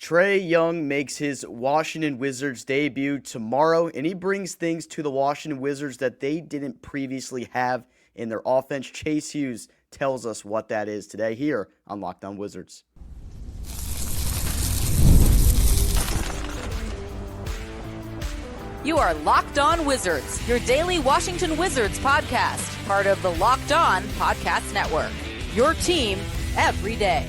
Trae Young makes his Washington Wizards debut tomorrow, and he brings things to the Washington Wizards that they didn't previously have in their offense. Chase Hughes tells us what that is today here on Locked On Wizards. You are Locked On Wizards, your daily Washington Wizards podcast, part of the Locked On Podcast Network. Your team every day.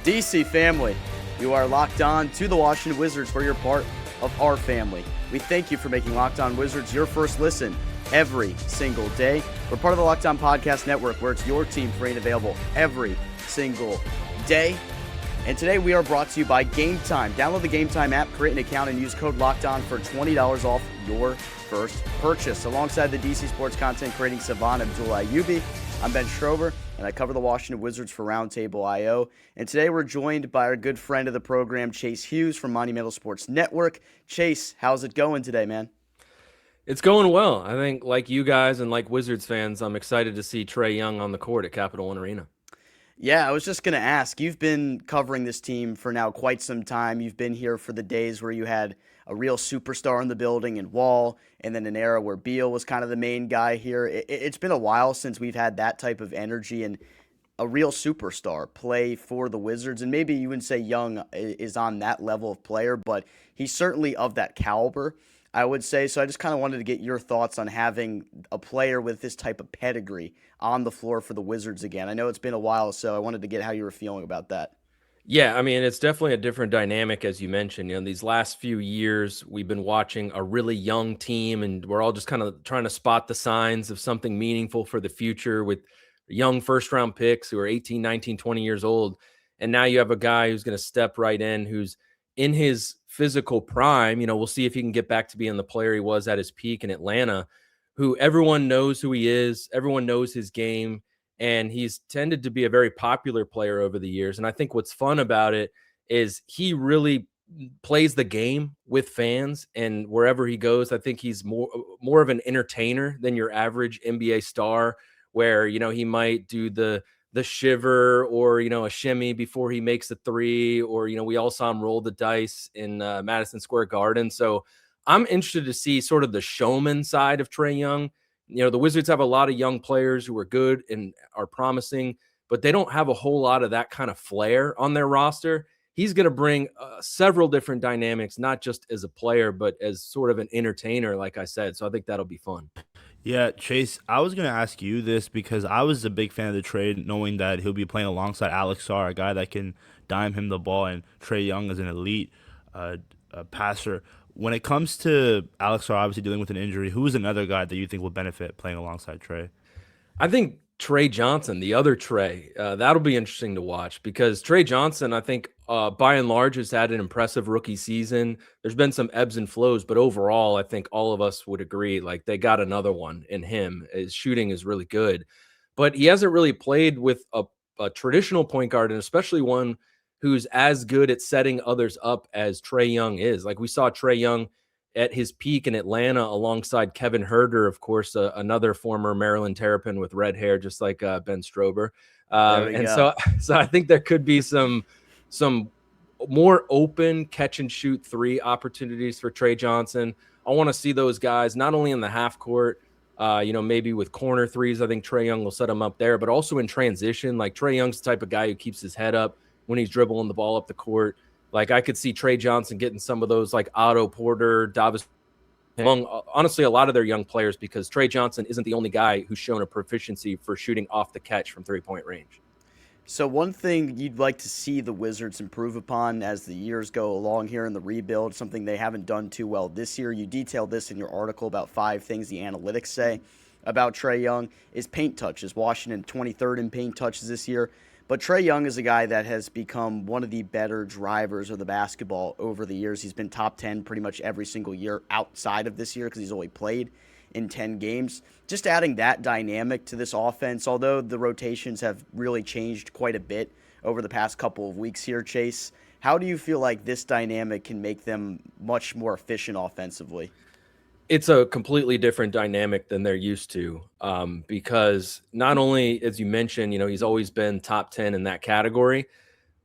DC family, you are locked on to the Washington Wizards, where you're part of our family. We thank you for making Locked On Wizards your first listen every single day. We're part of the Locked On Podcast Network, where it's your team free and available every single day. And today we are brought to you by GameTime. Download the GameTime app, create an account, and use code LOCKEDON for $20 off your first purchase. Alongside the DC sports content creating Strober and Abdullah Ayubi, I'm Ben Strober, and I cover the Washington Wizards for Roundtable.io. And today we're joined by our good friend of the program, Chase Hughes from Monumental Sports Network. Chase, how's it going today, man? It's going well. I think, like you guys and like Wizards fans, I'm excited to see Trae Young on the court at Capital One Arena. Yeah, I was just going to ask, you've been covering this team for now quite some time. You've been here for the days where you had a real superstar in the building in Wall, and then an era where Beal was kind of the main guy here. It's been a while since we've had that type of energy and a real superstar play for the Wizards. And maybe you wouldn't say Young is on that level of player, but he's certainly of that caliber, I would say. So I just kind of wanted to get your thoughts on having a player with this type of pedigree on the floor for the Wizards again. I know it's been a while, so I wanted to get how you were feeling about that. Yeah, I mean, it's definitely a different dynamic, as you mentioned. You know, these last few years, we've been watching a really young team, and we're all just kind of trying to spot the signs of something meaningful for the future with young first-round picks who are 18, 19, 20 years old. And now you have a guy who's going to step right in, who's in his physical prime. You know, we'll see if he can get back to being the player he was at his peak in Atlanta, who everyone knows who he is. Everyone knows his game. And he's tended to be a very popular player over the years. And I think what's fun about it is he really plays the game with fans, and wherever he goes, I think he's more of an entertainer than your average NBA star, where, you know, he might do the shiver or, you know, a shimmy before he makes a three, or, you know, we all saw him roll the dice in Madison Square Garden. So I'm interested to see sort of the showman side of Trae Young. You know, the Wizards have a lot of young players who are good and are promising, but they don't have a whole lot of that kind of flair on their roster. He's going to bring several different dynamics, not just as a player, but as sort of an entertainer, like I said. So I think that'll be fun. Yeah, Chase, I was going to ask you this because I was a big fan of the trade, knowing that he'll be playing alongside Alex Sarr, a guy that can dime him the ball, and Trae Young is an elite passer. When it comes to Alex Sarr obviously dealing with an injury, who is another guy that you think will benefit playing alongside Trae? I think Tre Johnson, the other Trae, that'll be interesting to watch, because Tre Johnson, I think, by and large, has had an impressive rookie season. There's been some ebbs and flows, but overall, I think all of us would agree, like, they got another one in him. His shooting is really good, but he hasn't really played with a traditional point guard, and especially one who's as good at setting others up as Trae Young is. Like, we saw Trae Young at his peak in Atlanta alongside Kevin Huerter, of course, another former Maryland Terrapin with red hair, just like Ben Strober. So I think there could be some more open catch and shoot three opportunities for Tre Johnson. I want to see those guys not only in the half court, you know, maybe with corner threes. I think Trae Young will set them up there, but also in transition. Like, Trae Young's the type of guy who keeps his head up when he's dribbling the ball up the court. Like, I could see Tre Johnson getting some of those, like Otto Porter, Davis, among honestly a lot of their young players, because Tre Johnson isn't the only guy who's shown a proficiency for shooting off the catch from three-point range. So one thing you'd like to see the Wizards improve upon as the years go along here in the rebuild, something they haven't done too well this year, you detailed this in your article about 5 things the analytics say about Trae Young, is paint touches. Washington 23rd in paint touches this year. But Trae Young is a guy that has become one of the better drivers of the basketball over the years. He's been top 10 pretty much every single year outside of this year, because he's only played in 10 games. Just adding that dynamic to this offense, although the rotations have really changed quite a bit over the past couple of weeks here, Chase, how do you feel like this dynamic can make them much more efficient offensively? It's a completely different dynamic than they're used to, because not only, as you mentioned, you know, he's always been top 10 in that category,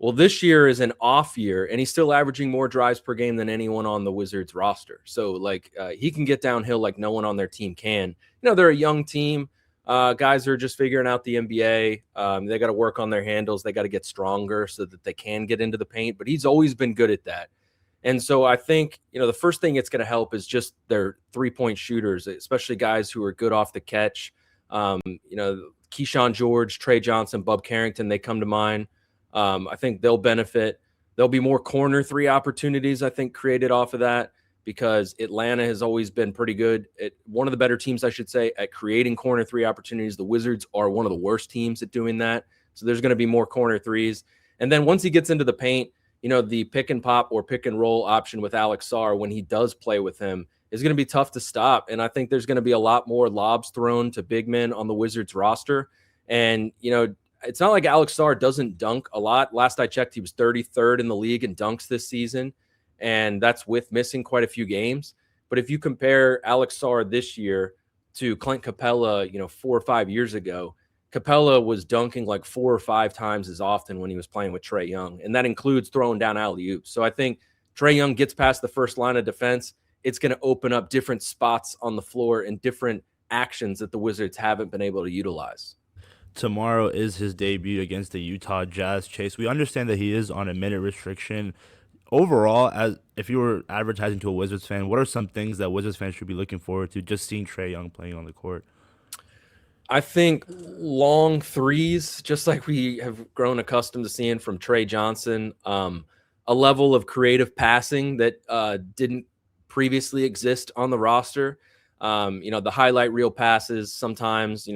Well, this year is an off year, and he's still averaging more drives per game than anyone on the Wizards roster. So, like, he can get downhill like no one on their team can. They're a young team. Guys are just figuring out the NBA. They got to work on their handles. They got to get stronger so that they can get into the paint. But he's always been good at that. And so I think, the first thing it's going to help is just their 3-point shooters, especially guys who are good off the catch. Kyshawn George, Tre Johnson, Bub Carrington, they come to mind. I think they'll benefit. There'll be more corner three opportunities, I think, created off of that, because Atlanta has always been pretty good at, one of the better teams, I should say, at creating corner three opportunities. The Wizards are one of the worst teams at doing that. So there's going to be more corner threes. And then once he gets into the paint, the pick and pop or pick and roll option with Alex Sarr, when he does play with him, is going to be tough to stop. And I think there's going to be a lot more lobs thrown to big men on the Wizards roster. And, it's not like Alex Sarr doesn't dunk a lot. Last I checked, he was 33rd in the league in dunks this season, and that's with missing quite a few games. But if you compare Alex Sarr this year to Clint Capella, 4 or 5 years ago, Capella was dunking like 4 or 5 times as often when he was playing with Trae Young, and that includes throwing down alley-oops. So I think Trae Young gets past the first line of defense. It's going to open up different spots on the floor and different actions that the Wizards haven't been able to utilize. Tomorrow is his debut against the Utah Jazz. Chase, we understand that he is on a minute restriction. Overall, as if you were advertising to a Wizards fan, what are some things that Wizards fans should be looking forward to just seeing Trae Young playing on the court? I think long threes, just like we have grown accustomed to seeing from Tre Johnson, a level of creative passing that didn't previously exist on the roster. The highlight reel passes sometimes,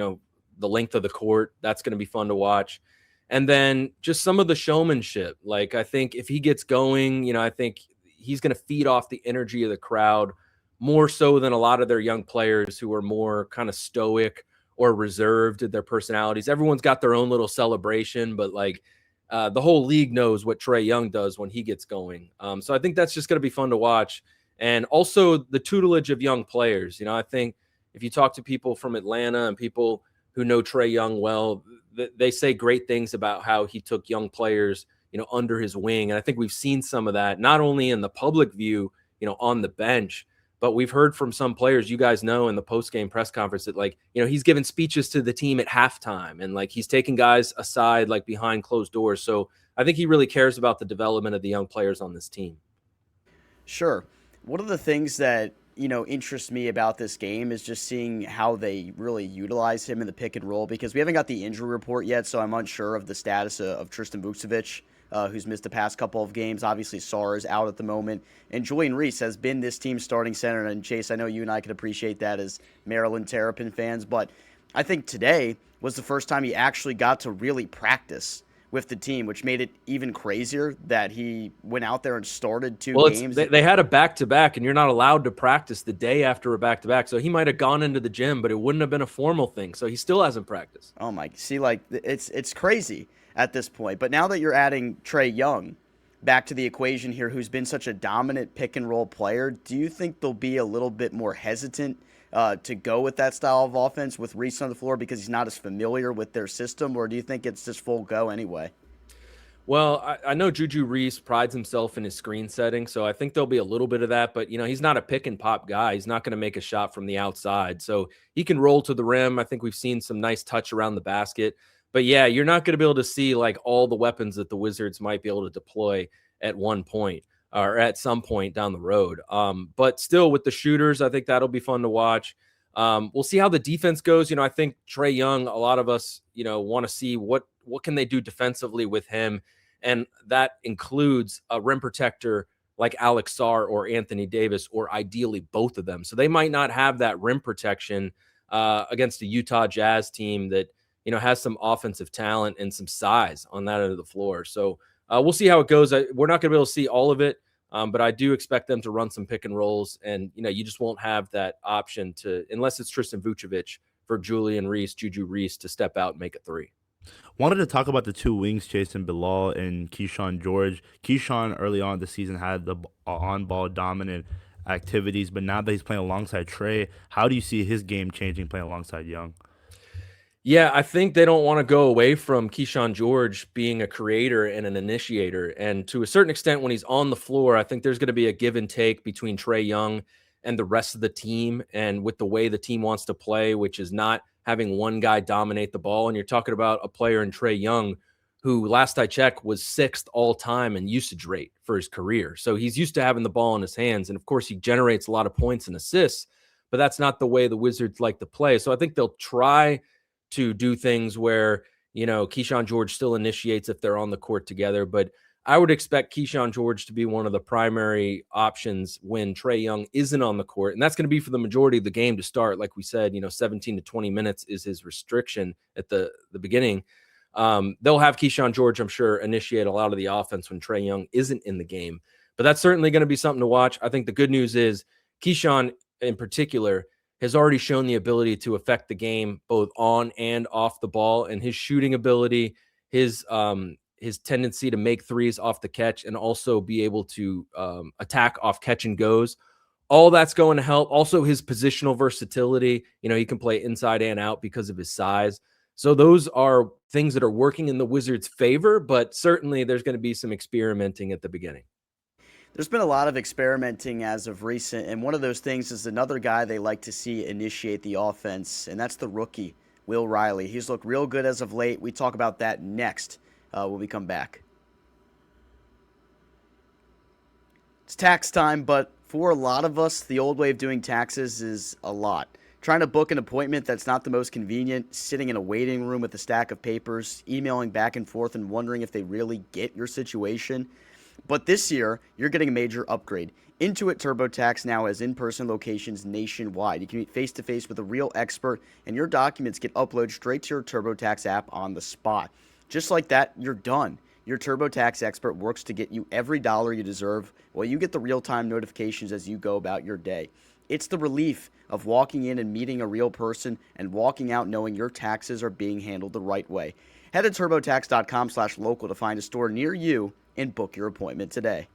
the length of the court, that's going to be fun to watch. And then just some of the showmanship. Like, I think if he gets going, I think he's going to feed off the energy of the crowd more so than a lot of their young players who are more kind of stoic or reserved in their personalities. Everyone's got their own little celebration, but the whole league knows what Trae Young does when he gets going. So I think that's just going to be fun to watch. And also the tutelage of young players. I think if you talk to people from Atlanta and people who know Trae Young well, they say great things about how he took young players, under his wing. And I think we've seen some of that, not only in the public view, on the bench, but we've heard from some players, you guys know, in the post-game press conference that he's giving speeches to the team at halftime, and he's taking guys aside, behind closed doors. So I think he really cares about the development of the young players on this team. Sure. One of the things that interests me about this game is just seeing how they really utilize him in the pick and roll, because we haven't got the injury report yet, so I'm unsure of the status of Tristan Vukcevic, who's missed the past couple of games. Obviously, Sarr is out at the moment, and Julian Reese has been this team's starting center. And Chase, I know you and I could appreciate that as Maryland Terrapin fans, but I think today was the first time he actually got to really practice with the team, which made it even crazier that he went out there and started two games. They had a back-to-back, and you're not allowed to practice the day after a back-to-back. So he might have gone into the gym, but it wouldn't have been a formal thing. So he still hasn't practiced. Oh my! See, it's crazy at this point. But now that you're adding Trae Young back to the equation here, who's been such a dominant pick and roll player, do you think they'll be a little bit more hesitant to go with that style of offense with Reese on the floor because he's not as familiar with their system, or do you think it's just full go anyway? Well, I know Juju Reese prides himself in his screen setting, so I think there'll be a little bit of that. But, he's not a pick and pop guy. He's not going to make a shot from the outside. So he can roll to the rim. I think we've seen some nice touch around the basket. But, yeah, you're not going to be able to see, all the weapons that the Wizards might be able to deploy at one point or at some point down the road. But still, with the shooters, I think that'll be fun to watch. We'll see how the defense goes. I think Trae Young, a lot of us, want to see what can they do defensively with him. And that includes a rim protector like Alex Sarr or Anthony Davis, or ideally both of them. So they might not have that rim protection against a Utah Jazz team that, has some offensive talent and some size on that end of the floor. So we'll see how it goes. We're not going to be able to see all of it, but I do expect them to run some pick and rolls. And, you just won't have that option unless it's Tristan Vukcevic, for Julian Reese, Juju Reese to step out and make a three. Wanted to talk about the two wings, Jason Bilal and Kyshawn George. Kyshawn early on the season had the on-ball dominant activities, but now that he's playing alongside Trey, how do you see his game changing playing alongside Young? Yeah, I think they don't want to go away from Kyshawn George being a creator and an initiator. And to a certain extent, when he's on the floor, I think there's going to be a give and take between Trae Young and the rest of the team. And with the way the team wants to play, which is not having one guy dominate the ball. And you're talking about a player in Trae Young who, last I checked, was 6th all time in usage rate for his career. So he's used to having the ball in his hands. And of course, he generates a lot of points and assists, but that's not the way the Wizards like to play. So I think they'll try to do things where, Kyshawn George still initiates if they're on the court together. But I would expect Kyshawn George to be one of the primary options when Trae Young isn't on the court. And that's going to be for the majority of the game to start. Like we said, 17 to 20 minutes is his restriction at the beginning. They'll have Kyshawn George, I'm sure, initiate a lot of the offense when Trae Young isn't in the game. But that's certainly going to be something to watch. I think the good news is Kyshawn in particular has already shown the ability to affect the game both on and off the ball, and his shooting ability, his tendency to make threes off the catch, and also be able to attack off catch and goes. All that's going to help. Also, his positional versatility. He can play inside and out because of his size. So those are things that are working in the Wizards' favor, but certainly there's going to be some experimenting at the beginning. There's been a lot of experimenting as of recent, and one of those things is another guy they like to see initiate the offense, and that's the rookie, Will Riley. He's looked real good as of late. We talk about that next when we come back. It's tax time, but for a lot of us, the old way of doing taxes is a lot. Trying to book an appointment that's not the most convenient, sitting in a waiting room with a stack of papers, emailing back and forth and wondering if they really get your situation. But this year, you're getting a major upgrade. Intuit TurboTax now has in-person locations nationwide. You can meet face-to-face with a real expert, and your documents get uploaded straight to your TurboTax app on the spot. Just like that, you're done. Your TurboTax expert works to get you every dollar you deserve, while you get the real-time notifications as you go about your day. It's the relief of walking in and meeting a real person and walking out knowing your taxes are being handled the right way. Head to TurboTax.com/local to find a store near you and book your appointment today.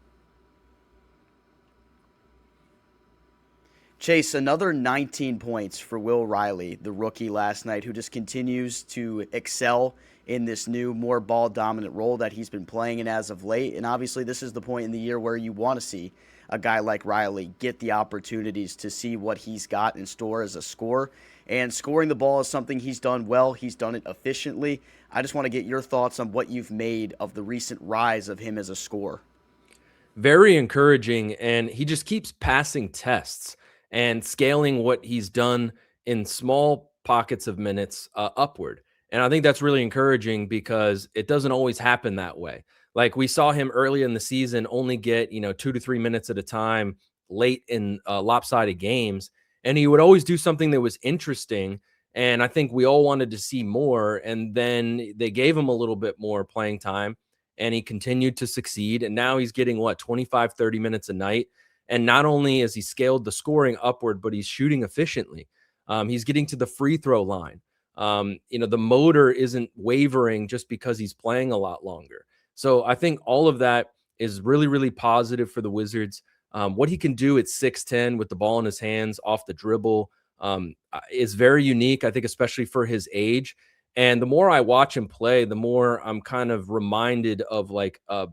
Chase, another 19 points for Will Riley, the rookie last night, who just continues to excel in this new, more ball-dominant role that he's been playing in as of late. And obviously, this is the point in the year where you want to see a guy like Riley get the opportunities to see what he's got in store as a scorer. And scoring the ball is something he's done well. He's done it efficiently. I just want to get your thoughts on what you've made of the recent rise of him as a scorer. Very encouraging, and he just keeps passing tests and scaling what he's done in small pockets of minutes upward. And I think that's really encouraging because it doesn't always happen that way. Like we saw him early in the season only get 2 to 3 minutes at a time late in lopsided games, and he would always do something that was interesting. And I think we all wanted to see more. And then they gave him a little bit more playing time and he continued to succeed. And now he's getting 25, 30 minutes a night. And not only has he scaled the scoring upward, but he's shooting efficiently. He's getting to the free throw line. The motor isn't wavering just because he's playing a lot longer. So I think all of that is really, really positive for the Wizards. What he can do at 6'10" with the ball in his hands off the dribble is very unique, I think, especially for his age. And the more I watch him play, the more I'm kind of reminded of like a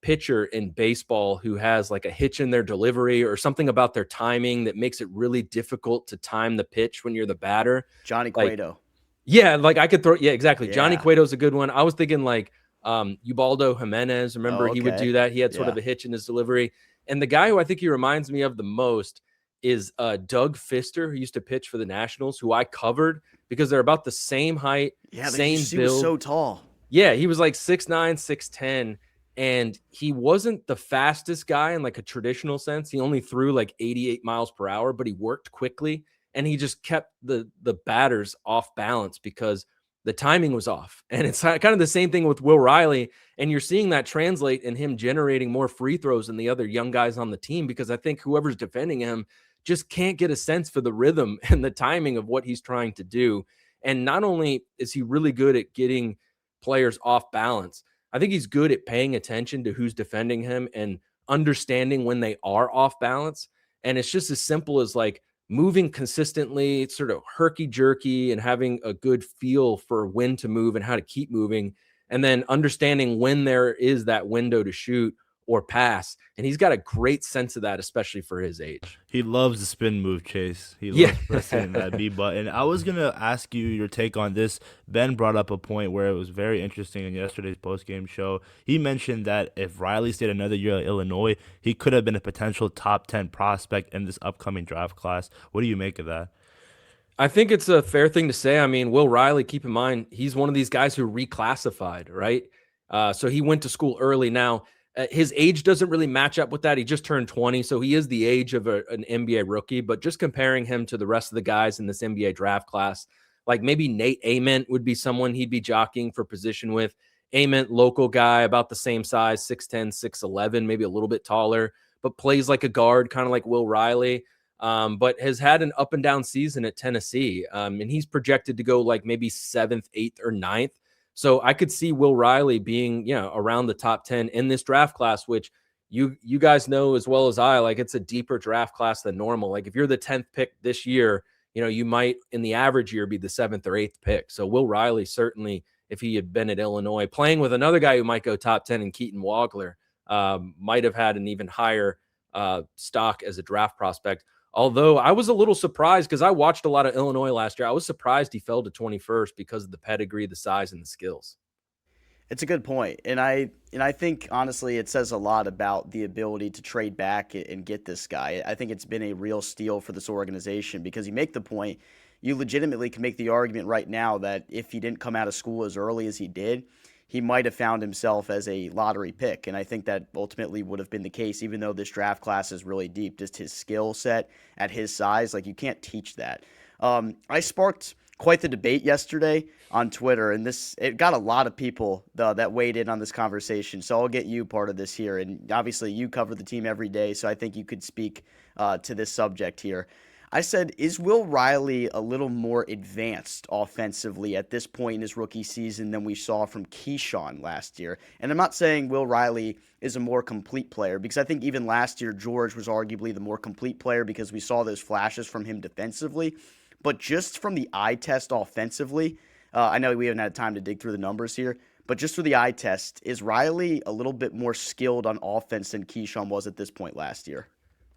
pitcher in baseball who has like a hitch in their delivery or something about their timing that makes it really difficult to time the pitch when you're the batter. Johnny Cueto. Yeah, like I could throw. Yeah, exactly. Yeah. Johnny Cueto's a good one. I was thinking like Ubaldo Jimenez. Remember, he would do that. He had sort of a hitch in his delivery. And the guy who I think he reminds me of the most is Doug Fister, who used to pitch for the Nationals, who I covered because they're about the same height, same build. He was so tall. Yeah, he was like 6'9", 6'10", and he wasn't the fastest guy in like a traditional sense. He only threw like 88 miles per hour, but he worked quickly, and he just kept the batters off balance because the timing was off. And it's kind of the same thing with Will Riley, and you're seeing that translate in him generating more free throws than the other young guys on the team because I think whoever's defending him just can't get a sense for the rhythm and the timing of what he's trying to do. And not only is he really good at getting players off balance, I think he's good at paying attention to who's defending him and understanding when they are off balance. And it's just as simple as like moving consistently, sort of herky jerky, and having a good feel for when to move and how to keep moving, and then understanding when there is that window to shoot or pass. And he's got a great sense of that, especially for his age. He loves the spin move, Chase. He Yeah. loves pressing that B button. I was going to ask you your take on this. Ben brought up a point where it was very interesting in yesterday's postgame show. He mentioned that if Riley stayed another year at Illinois, he could have been a potential top 10 prospect in this upcoming draft class. What do you make of that? I think it's a fair thing to say. I mean, Will Riley, keep in mind, he's one of these guys who reclassified, right? So he went to school early. Now, his age doesn't really match up with that. He just turned 20, so he is the age of an NBA rookie. But just comparing him to the rest of the guys in this NBA draft class, like maybe Nate Ament would be someone he'd be jockeying for position with. Ament, local guy, about the same size, 6'10", 6'11", maybe a little bit taller, but plays like a guard, kind of like Will Riley. But has had an up and down season at Tennessee. And he's projected to go like maybe 7th, 8th, or 9th. So I could see Will Riley being, around the top 10 in this draft class, which you guys know as well as I, like it's a deeper draft class than normal. Like if you're the 10th pick this year, you might in the average year be the 7th or 8th pick. So Will Riley, certainly, if he had been at Illinois, playing with another guy who might go top 10 in Keaton Wagler, might have had an even higher stock as a draft prospect. Although I was a little surprised because I watched a lot of Illinois last year. I was surprised he fell to 21st because of the pedigree, the size, and the skills. It's a good point. And I think, honestly, it says a lot about the ability to trade back and get this guy. I think it's been a real steal for this organization because you make the point, you legitimately can make the argument right now that if he didn't come out of school as early as he did, he might have found himself as a lottery pick. And I think that ultimately would have been the case, even though this draft class is really deep. Just his skill set at his size, like you can't teach that. I sparked quite the debate yesterday on Twitter, and it got a lot of people that weighed in on this conversation. So I'll get you part of this here. And obviously you cover the team every day, so I think you could speak to this subject here. I said, is Will Riley a little more advanced offensively at this point in his rookie season than we saw from Kyshawn last year? And I'm not saying Will Riley is a more complete player because I think even last year George was arguably the more complete player because we saw those flashes from him defensively. But just from the eye test offensively, I know we haven't had time to dig through the numbers here, but just through the eye test, is Riley a little bit more skilled on offense than Kyshawn was at this point last year?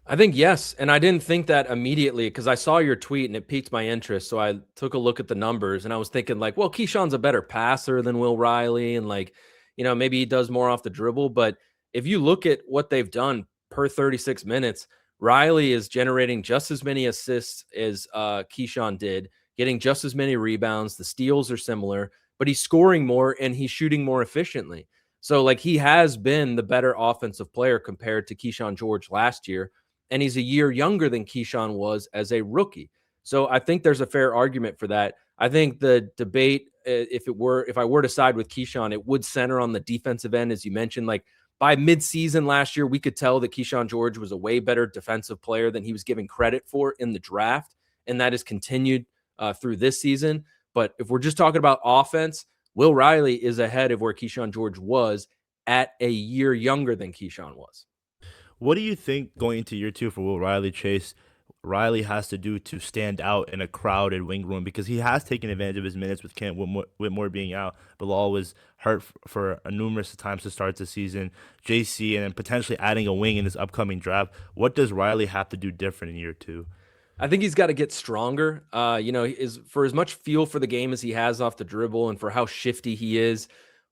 I think yes, and I didn't think that immediately because I saw your tweet and it piqued my interest. So I took a look at the numbers and I was thinking like, well, Keyshawn's a better passer than Will Riley, and like, maybe he does more off the dribble. But if you look at what they've done per 36 minutes, Riley is generating just as many assists as Kyshawn did, getting just as many rebounds. The steals are similar, but he's scoring more and he's shooting more efficiently. So like he has been the better offensive player compared to Kyshawn George last year. And he's a year younger than Kyshawn was as a rookie. So I think there's a fair argument for that. I think the debate, if I were to side with Kyshawn, it would center on the defensive end, as you mentioned. Like by midseason last year, we could tell that Kyshawn George was a way better defensive player than he was given credit for in the draft, and that has continued through this season. But if we're just talking about offense, Will Riley is ahead of where Kyshawn George was at a year younger than Kyshawn was. What do you think going into year 2 for Will Riley, Chase, Riley has to do to stand out in a crowded wing room? Because he has taken advantage of his minutes with Kent Whitmore being out. Bilal was hurt for numerous times to start the season. JC and then potentially adding a wing in this upcoming draft. What does Riley have to do different in year 2? I think he's got to get stronger. For as much feel for the game as he has off the dribble and for how shifty he is,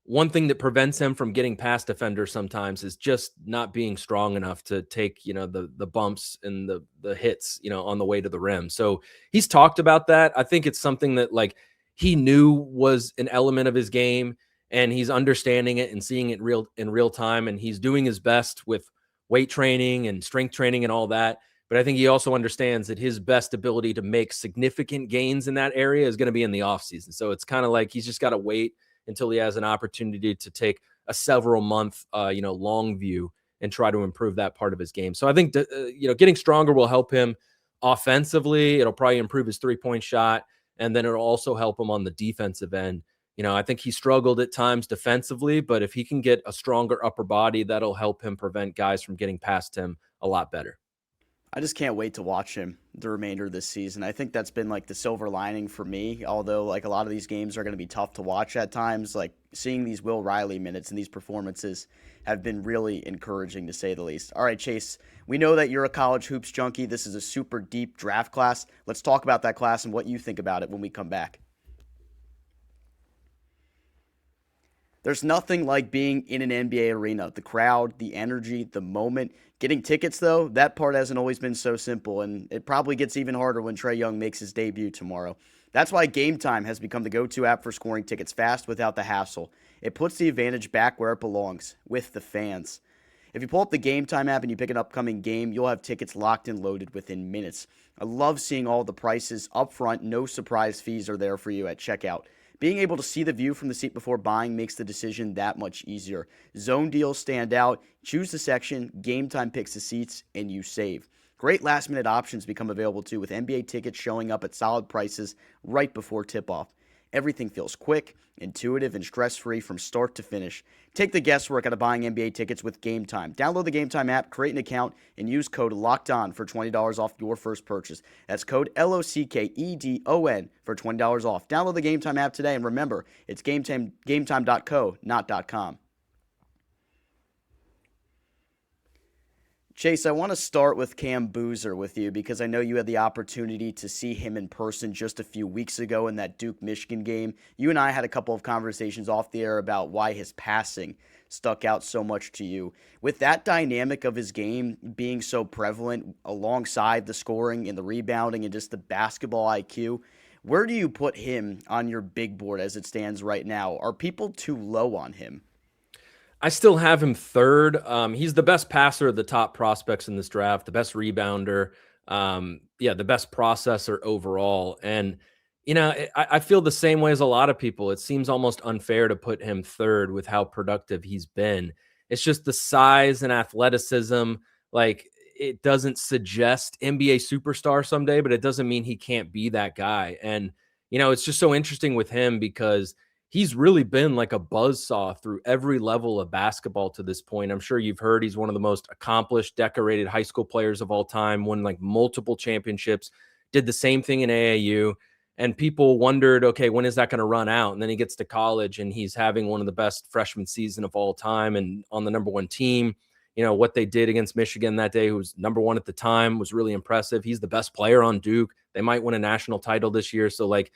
one thing that prevents him from getting past defenders sometimes is just not being strong enough to take, the bumps and the hits, on the way to the rim. So he's talked about that. I think it's something that like he knew was an element of his game, and he's understanding it and seeing it in real time. And he's doing his best with weight training and strength training and all that. But I think he also understands that his best ability to make significant gains in that area is going to be in the offseason. So it's kind of like he's just got to wait until he has an opportunity to take a several month, long view and try to improve that part of his game. So I think, getting stronger will help him offensively. It'll probably improve his 3-point shot. And then it'll also help him on the defensive end. I think he struggled at times defensively, but if he can get a stronger upper body, that'll help him prevent guys from getting past him a lot better. I just can't wait to watch him the remainder of this season. I think that's been like the silver lining for me, although like a lot of these games are going to be tough to watch at times. Like seeing these Will Riley minutes and these performances have been really encouraging to say the least. All right, Chase, we know that you're a college hoops junkie. This is a super deep draft class. Let's talk about that class and what you think about it when we come back. There's nothing like being in an NBA arena. The crowd, the energy, the moment. Getting tickets, though, that part hasn't always been so simple, and it probably gets even harder when Trae Young makes his debut tomorrow. That's why GameTime has become the go-to app for scoring tickets fast without the hassle. It puts the advantage back where it belongs, with the fans. If you pull up the GameTime app and you pick an upcoming game, you'll have tickets locked and loaded within minutes. I love seeing all the prices up front. No surprise fees are there for you at checkout. Being able to see the view from the seat before buying makes the decision that much easier. Zone deals stand out. Choose the section, GameTime picks the seats, and you save. Great last-minute options become available too, with NBA tickets showing up at solid prices right before tip-off. Everything feels quick, intuitive, and stress-free from start to finish. Take the guesswork out of buying NBA tickets with GameTime. Download the GameTime app, create an account, and use code LOCKEDON for $20 off your first purchase. That's code LOCKEDON for $20 off. Download the GameTime app today, and remember, it's GameTime.co, not .com. Chase, I want to start with Cam Boozer with you because I know you had the opportunity to see him in person just a few weeks ago in that Duke-Michigan game. You and I had a couple of conversations off the air about why his passing stuck out so much to you. With that dynamic of his game being so prevalent alongside the scoring and the rebounding and just the basketball IQ, where do you put him on your big board as it stands right now? Are people too low on him? I still have him third. He's the best passer of the top prospects in this draft, the best rebounder, the best processor overall. And, I feel the same way as a lot of people. It seems almost unfair to put him third with how productive he's been. It's just the size and athleticism. Like, it doesn't suggest NBA superstar someday, but it doesn't mean he can't be that guy. And, it's just so interesting with him because he's really been like a buzzsaw through every level of basketball to this point. I'm sure you've heard he's one of the most accomplished, decorated high school players of all time, won like multiple championships, did the same thing in AAU. And people wondered, okay, when is that going to run out? And then he gets to college and he's having one of the best freshman season of all time and on the number one team. What they did against Michigan that day, who was number one at the time, was really impressive. He's the best player on Duke. They might win a national title this year. So like,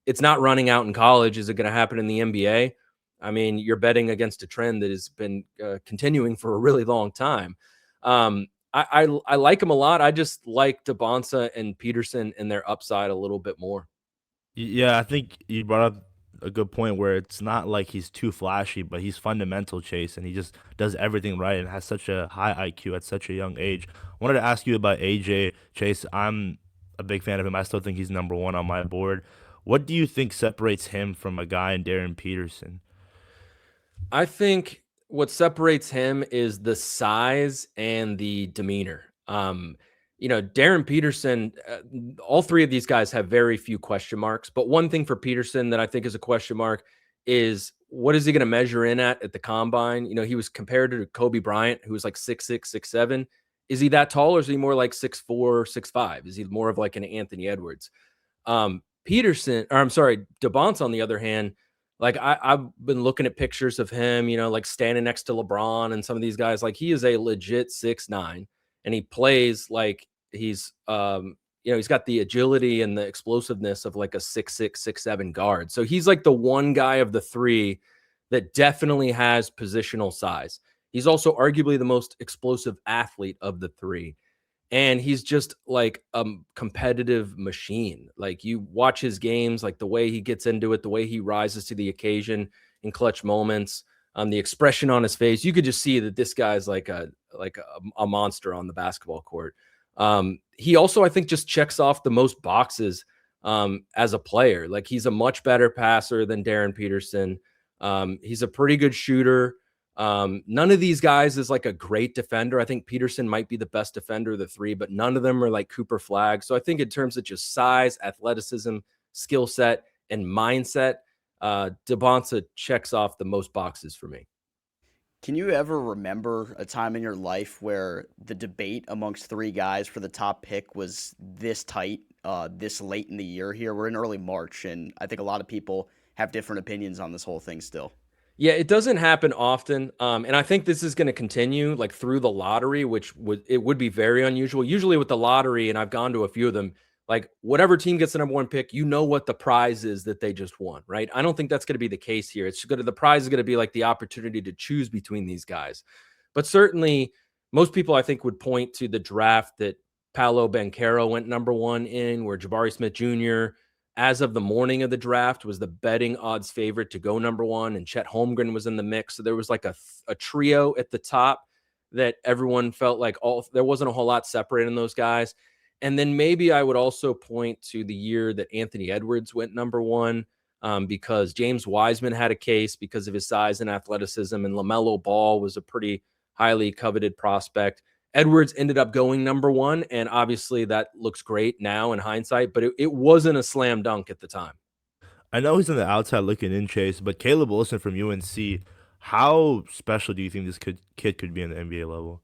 it's not running out in college. Is it going to happen in the NBA? I mean, you're betting against a trend that has been continuing for a really long time. I like him a lot. I just like DeBonsa and Peterson and their upside a little bit more. Yeah, I think you brought up a good point where it's not like he's too flashy, but he's fundamental, Chase, and he just does everything right and has such a high IQ at such a young age. I wanted to ask you about AJ, Chase. I'm a big fan of him. I still think he's number one on my board. What do you think separates him from a guy in Darren Peterson? I think what separates him is the size and the demeanor. Darren Peterson, all three of these guys have very few question marks. But one thing for Peterson that I think is a question mark is what is he going to measure in at the combine? He was compared to Kobe Bryant, who was like 6'6", 6'7". Is he that tall or is he more like 6'4", 6'5"? Is he more of like an Anthony Edwards? DeBonce, on the other hand, like I've been looking at pictures of him, like standing next to LeBron and some of these guys. Like he is a legit 6'9", and he plays like he's he's got the agility and the explosiveness of like a 6'6", 6'7" guard. So he's like the one guy of the three that definitely has positional size. He's also arguably the most explosive athlete of the three. And he's just like a competitive machine. Like you watch his games, like the way he gets into it, the way he rises to the occasion in clutch moments, the expression on his face. You could just see that this guy's like a monster on the basketball court. He also, I think, just checks off the most boxes as a player. Like he's a much better passer than Darren Peterson. He's a pretty good shooter. None of these guys is like a great defender. I think Peterson might be the best defender of the three, but none of them are like Cooper Flagg. So I think in terms of just size, athleticism, skill set, and mindset, DeBonsa checks off the most boxes for me. Can you ever remember a time in your life where the debate amongst three guys for the top pick was this tight, this late in the year here? We're in early March, and I think a lot of people have different opinions on this whole thing still. Yeah, it doesn't happen often, and I think this is going to continue like through the lottery, which would be very unusual. Usually with the lottery, and I've gone to a few of them, like whatever team gets the number one pick, you know what the prize is that they just won, right? I don't think that's going to be the case here. The prize is going to be like the opportunity to choose between these guys, but certainly most people I think would point to the draft that Paolo Banchero went number one in, where Jabari Smith Jr. as of the morning of the draft was the betting odds favorite to go number one, and Chet Holmgren was in the mix. So there was like a trio at the top that everyone felt like there wasn't a whole lot separating those guys. And then maybe I would also point to the year that Anthony Edwards went number one, because James Wiseman had a case because of his size and athleticism, and LaMelo Ball was a pretty highly coveted prospect. Edwards ended up going number one, and obviously that looks great now in hindsight, but it wasn't a slam dunk at the time. I know he's on the outside looking in, Chase, but Caleb Wilson from UNC, how special do you think this kid could be in the NBA level?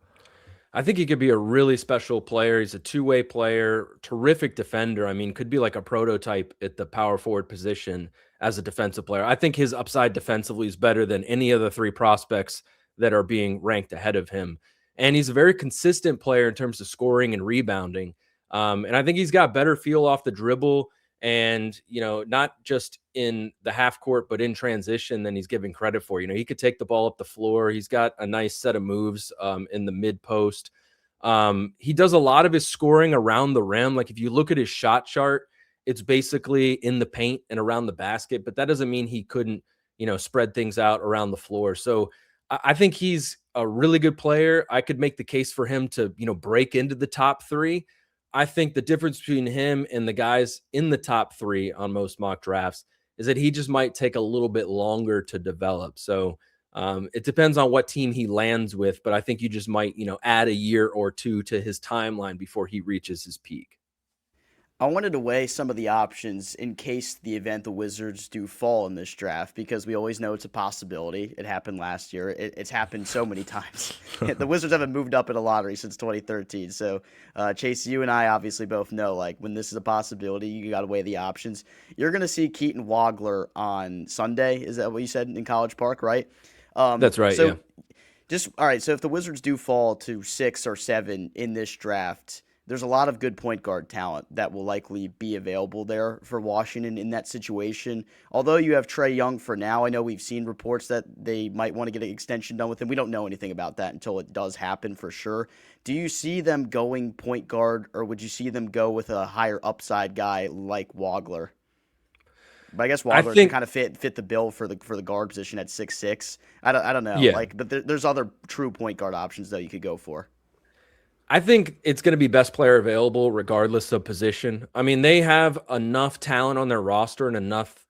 I think he could be a really special player. He's a two-way player, terrific defender. I mean, could be like a prototype at the power forward position as a defensive player. I think his upside defensively is better than any of the three prospects that are being ranked ahead of him. And he's a very consistent player in terms of scoring and rebounding. And I think he's got better feel off the dribble, and, not just in the half court, but in transition than he's given credit for. He could take the ball up the floor. He's got a nice set of moves in the mid post. He does a lot of his scoring around the rim. Like if you look at his shot chart, it's basically in the paint and around the basket, but that doesn't mean he couldn't, spread things out around the floor. So I think he's a really good player. I could make the case for him to, break into the top three. I think the difference between him and the guys in the top three on most mock drafts is that he just might take a little bit longer to develop. So it depends on what team he lands with, but I think you just might, add a year or two to his timeline before he reaches his peak. I wanted to weigh some of the options in case the event the Wizards do fall in this draft, because we always know it's a possibility. It happened last year. It's happened so many times. The Wizards haven't moved up in a lottery since 2013. So, Chase, you and I obviously both know, like, when this is a possibility, you got to weigh the options. You're going to see Keaton Wagler on Sunday. Is that what you said, in College Park, right? That's right, so yeah. All right, so if the Wizards do fall to 6 or 7 in this draft, there's a lot of good point guard talent that will likely be available there for Washington in that situation. Although you have Trae Young for now, I know we've seen reports that they might want to get an extension done with him. We don't know anything about that until it does happen for sure. Do you see them going point guard, or would you see them go with a higher upside guy like Wagler? But I guess Wagler can kind of fit the bill for the guard position at 6'6". I don't know. Yeah. But there's other true point guard options that you could go for. I think it's going to be best player available regardless of position. I mean, they have enough talent on their roster and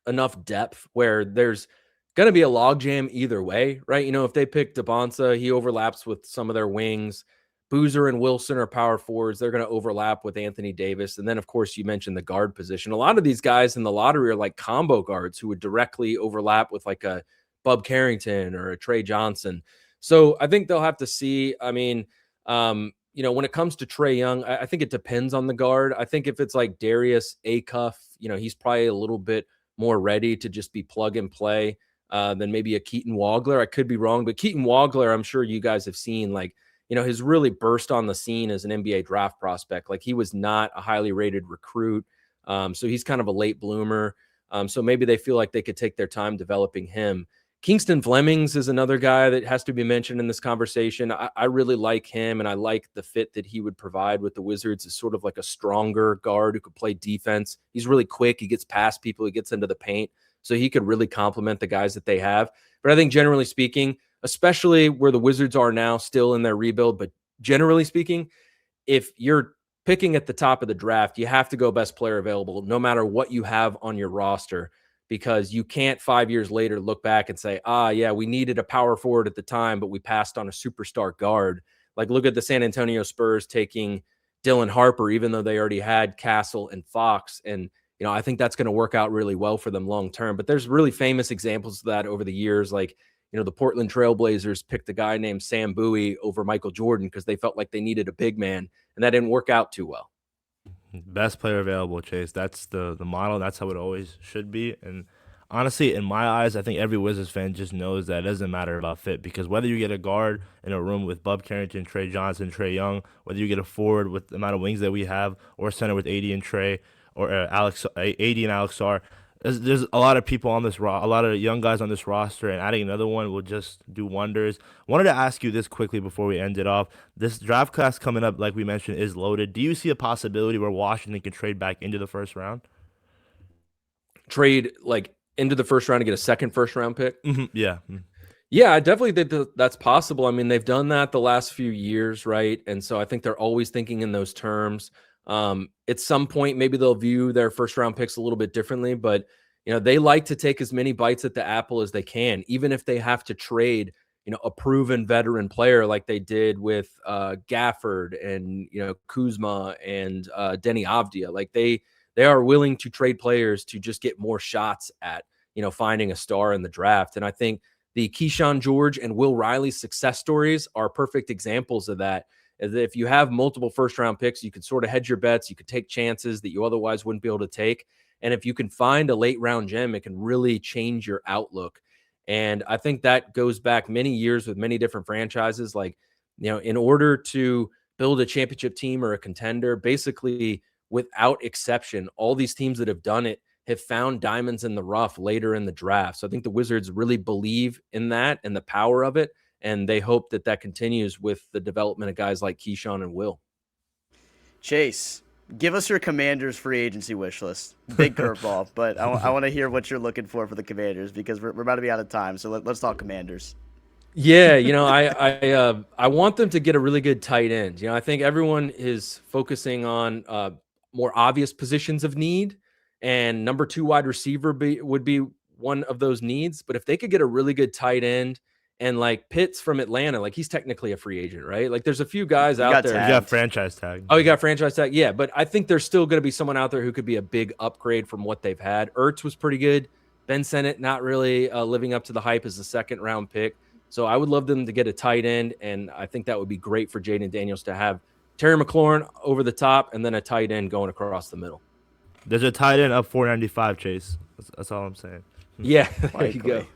enough depth where there's going to be a logjam either way, right? If they pick DeBonsa, he overlaps with some of their wings. Boozer and Wilson are power forwards. They're going to overlap with Anthony Davis. And then, of course, you mentioned the guard position. A lot of these guys in the lottery are like combo guards who would directly overlap with like a Bub Carrington or a Tre Johnson. So I think they'll have to see. I mean, when it comes to Trae Young, I think it depends on the guard. I think if it's like Darius Acuff, he's probably a little bit more ready to just be plug and play than maybe a Keaton Wagler. I could be wrong, but Keaton Wagler, I'm sure you guys have seen, like, his really burst on the scene as an NBA draft prospect. Like, he was not a highly rated recruit. So he's kind of a late bloomer. So maybe they feel like they could take their time developing him. Kingston Flemings is another guy that has to be mentioned in this conversation. I really like him, and I like the fit that he would provide with the Wizards as sort of like a stronger guard who could play defense. He's really quick. He gets past people. He gets into the paint. So he could really complement the guys that they have. But I think generally speaking, especially where the Wizards are now, still in their rebuild, but generally speaking, if you're picking at the top of the draft, you have to go best player available no matter what you have on your roster, because you can't 5 years later look back and say, yeah, we needed a power forward at the time, but we passed on a superstar guard. Like, look at the San Antonio Spurs taking Dylan Harper, even though they already had Castle and Fox. And, I think that's going to work out really well for them long term. But there's really famous examples of that over the years. Like, the Portland Trailblazers picked a guy named Sam Bowie over Michael Jordan because they felt like they needed a big man, and that didn't work out too well. Best player available, Chase. That's the model. That's how it always should be. And honestly, in my eyes, I think every Wizards fan just knows that it doesn't matter about fit, because whether you get a guard in a room with Bub Carrington, Tre Johnson, Trae Young, whether you get a forward with the amount of wings that we have, or center with AD and Trey, or AD and Alex Sarr, there's a lot of people on this a lot of young guys on this roster, and adding another one will just do wonders. Wanted to ask you this quickly before we end it off. This draft class coming up, like we mentioned, is loaded. Do you see a possibility where Washington can trade back into the first round? Trade like into the first round to get a second first round pick? Yeah. Yeah, I definitely think that's possible. I mean, they've done that the last few years, right? And so I think they're always thinking in those terms. At some point, maybe they'll view their first round picks a little bit differently, but they like to take as many bites at the apple as they can, even if they have to trade, a proven veteran player like they did with Gafford and Kuzma and Denny Avdia. Like they are willing to trade players to just get more shots at finding a star in the draft. And I think the Kyshawn George and Will Riley success stories are perfect examples of that. If you have multiple first-round picks, you could sort of hedge your bets. You could take chances that you otherwise wouldn't be able to take. And if you can find a late-round gem, it can really change your outlook. And I think that goes back many years with many different franchises. Like, in order to build a championship team or a contender, basically, without exception, all these teams that have done it have found diamonds in the rough later in the draft. So I think the Wizards really believe in that and the power of it. And they hope that continues with the development of guys like Kyshawn and Will. Chase, give us your Commanders free agency wish list. Big curveball, but I want to hear what you're looking for the Commanders, because we're about to be out of time. So let's talk Commanders. Yeah, I want them to get a really good tight end. I think everyone is focusing on more obvious positions of need, and number 2 wide receiver would be one of those needs. But if they could get a really good tight end, and like Pitts from Atlanta, like he's technically a free agent, right? Like there's a few guys out there. You got franchise tag. Oh, you got franchise tag. Yeah, but I think there's still going to be someone out there who could be a big upgrade from what they've had. Ertz was pretty good. Ben Sinnott not really living up to the hype as a second round pick. So I would love them to get a tight end, and I think that would be great for Jaden Daniels to have Terry McLaurin over the top and then a tight end going across the middle. There's a tight end up 495, Chase. That's all I'm saying. Yeah, there you go.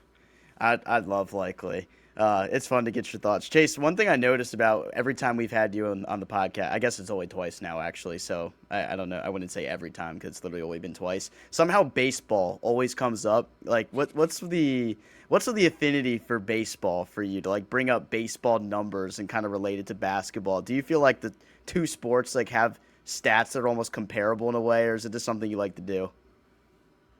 I'd love Likely. It's fun to get your thoughts. Chase, one thing I noticed about every time we've had you on the podcast, I guess it's only twice now, actually, so I don't know. I wouldn't say every time because it's literally only been twice. Somehow baseball always comes up. Like, what's the affinity for baseball for you to, like, bring up baseball numbers and kind of relate it to basketball? Do you feel like the two sports, like, have stats that are almost comparable in a way, or is it just something you like to do?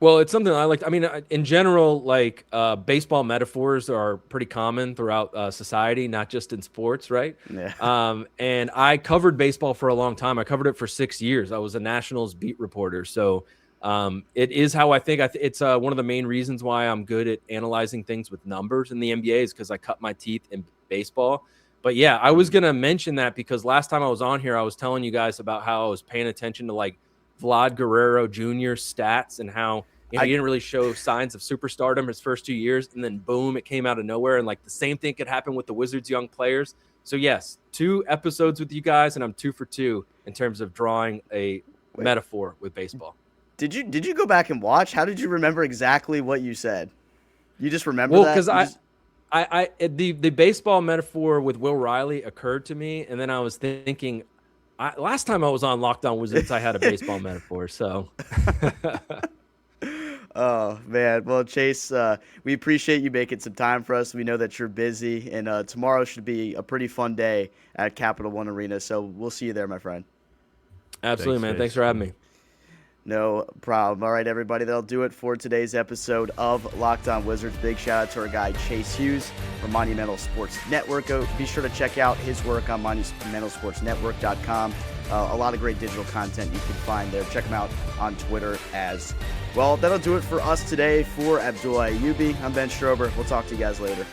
Well, it's something I like. I mean, in general, like baseball metaphors are pretty common throughout society, not just in sports, right? Yeah. And I covered baseball for a long time. I covered it for 6 years. I was a Nationals beat reporter. So it is how I think. It's one of the main reasons why I'm good at analyzing things with numbers in the NBA is because I cut my teeth in baseball. But yeah, I was going to mention that because last time I was on here, I was telling you guys about how I was paying attention to like Vlad Guerrero Jr. stats and how he didn't really show signs of superstardom his first 2 years, and then boom, it came out of nowhere. And like the same thing could happen with the Wizards' young players. So yes, 2 episodes with you guys, and I'm 2 for 2 in terms of drawing a metaphor with baseball. Did you go back and watch? How did you remember exactly what you said? You just remember that? Well, because the baseball metaphor with Will Riley occurred to me, and then I was thinking. Last time I was on Locked On Wizards, I had a baseball metaphor. So, oh man, well Chase, we appreciate you making some time for us. We know that you're busy, and tomorrow should be a pretty fun day at Capital One Arena. So we'll see you there, my friend. Absolutely, man. Thanks for having me. No problem. All right, everybody, that'll do it for today's episode of Locked On Wizards. Big shout out to our guy Chase Hughes from Monumental Sports Network. Be sure to check out his work on monumentalsportsnetwork.com. A lot of great digital content you can find there. Check him out on Twitter as well. That'll do it for us today. For Abdullah Ayubi, I'm Ben Strober. We'll talk to you guys later.